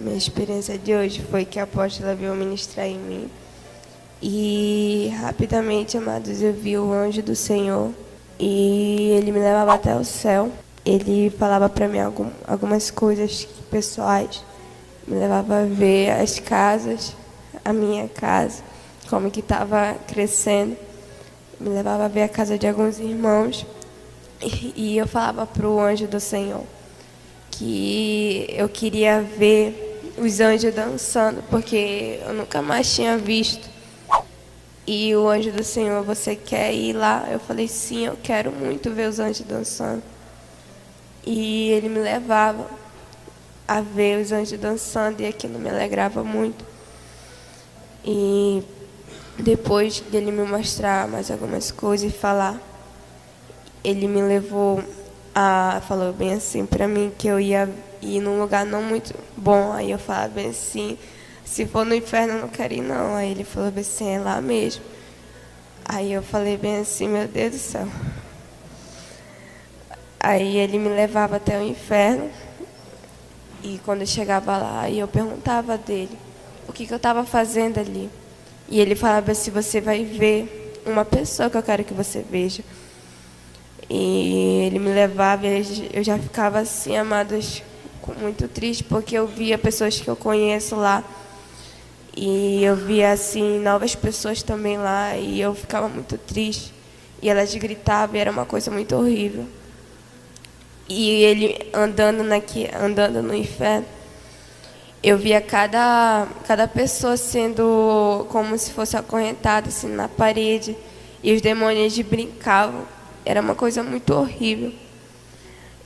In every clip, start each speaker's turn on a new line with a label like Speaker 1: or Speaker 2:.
Speaker 1: minha experiência de hoje foi que a apóstola veio ministrar em mim. E rapidamente, amados, eu vi o anjo do Senhor e ele me levava até o céu. Ele falava para mim algumas coisas pessoais, me levava a ver as casas, a minha casa, como que estava crescendo, me levava a ver a casa de alguns irmãos e eu falava para o anjo do Senhor que eu queria ver os anjos dançando, porque eu nunca mais tinha visto. E o anjo do Senhor, você quer ir lá? Eu falei, sim, eu quero muito ver os anjos dançando. E ele me levava a ver os anjos dançando e aquilo me alegrava muito. E depois dele me mostrar mais algumas coisas e falar, ele me levou falou bem assim para mim que eu ia ir num lugar não muito bom. Aí eu falava bem assim, se for no inferno eu não quero ir não. Aí ele falou bem assim, é lá mesmo. Aí eu falei bem assim, meu Deus do céu. Aí ele me levava até o inferno. E quando eu chegava lá, eu perguntava dele o que eu estava fazendo ali. E ele falava assim, você vai ver uma pessoa que eu quero que você veja. E ele me levava e eu já ficava assim, amados, muito triste, porque eu via pessoas que eu conheço lá. E eu via, assim, novas pessoas também lá, e eu ficava muito triste. E elas gritavam, e era uma coisa muito horrível. E ele andando no inferno, eu via cada pessoa sendo como se fosse acorrentada, assim, na parede. E os demônios brincavam. Era uma coisa muito horrível.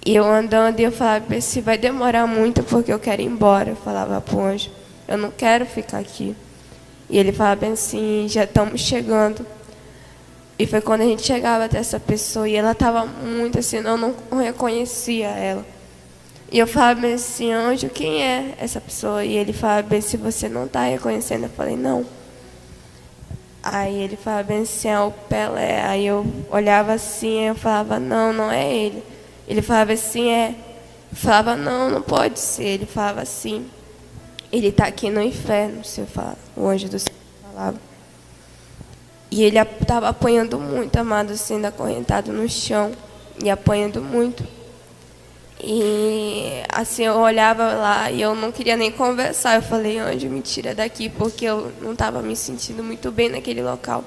Speaker 1: E eu andando e eu falava, se vai demorar muito porque eu quero ir embora. Eu falava para o anjo, eu não quero ficar aqui. E ele falava assim, já estamos chegando. E foi quando a gente chegava até essa pessoa e ela estava muito assim, eu não reconhecia ela. E eu falava assim, anjo, quem é essa pessoa? E ele falava, se você não está reconhecendo. Eu falei, não. Aí ele falava bem assim, é o Pelé. Aí eu olhava assim, eu falava, não, não é ele. Ele falava assim, é. Eu falava, não, não pode ser. Ele falava assim, ele está aqui no inferno, o anjo do Senhor falava. E ele estava apanhando muito, amado, sendo acorrentado no chão. E apanhando muito. E assim, eu olhava lá e eu não queria nem conversar. Eu falei, anjo, me tira daqui, porque eu não estava me sentindo muito bem naquele local.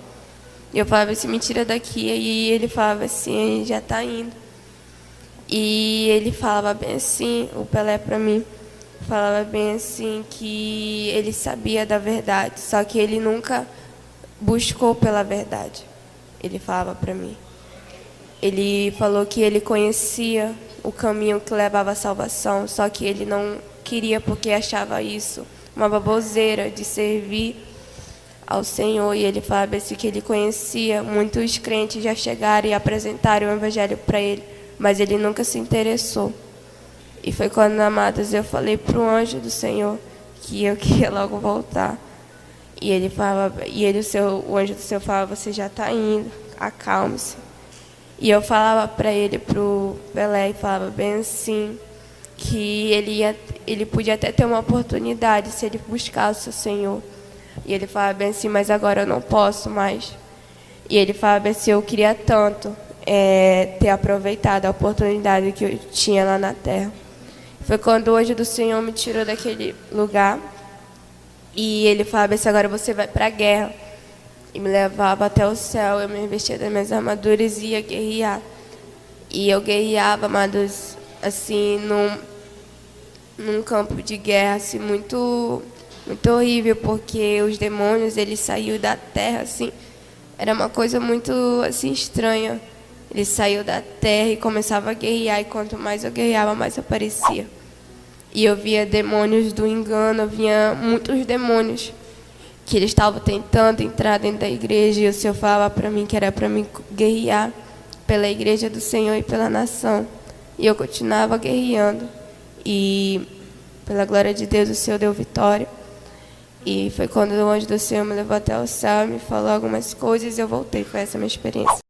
Speaker 1: E eu falava assim, me tira daqui. E ele falava assim, já está indo. E ele falava bem assim, o Pelé para mim, falava bem assim que ele sabia da verdade, só que ele nunca buscou pela verdade. Ele falava para mim. Ele falou que ele conhecia o caminho que levava à salvação, só que ele não queria porque achava isso uma baboseira de servir ao Senhor. E ele falava assim que ele conhecia, muitos crentes já chegaram e apresentaram o evangelho para ele, mas ele nunca se interessou. E foi quando, amados, eu falei para o anjo do Senhor que eu queria logo voltar. E ele falava, o anjo do Senhor falava, você já está indo, acalme-se. E eu falava para ele, para o Pelé, e falava bem assim, que ele podia até ter uma oportunidade se ele buscasse o Senhor. E ele falava bem assim, mas agora eu não posso mais. E ele falava bem assim, eu queria tanto ter aproveitado a oportunidade que eu tinha lá na terra. Foi quando o anjo do Senhor me tirou daquele lugar. E ele falava assim, agora você vai para a guerra. E me levava até o céu, eu me vestia das minhas armaduras e ia guerrear. E eu guerreava, amados, assim, num campo de guerra, assim, muito, muito horrível, porque os demônios, eles saíram da terra, assim, era uma coisa muito, assim, estranha. Ele saiu da terra e começava a guerrear, e quanto mais eu guerreava, mais aparecia. E eu via demônios do engano, eu via muitos demônios que eles estavam tentando entrar dentro da igreja, e o Senhor falava para mim que era para mim guerrear pela igreja do Senhor e pela nação. E eu continuava guerreando. E, pela glória de Deus, o Senhor deu vitória. E foi quando o anjo do Senhor me levou até o céu e me falou algumas coisas e eu voltei. Foi essa a minha experiência.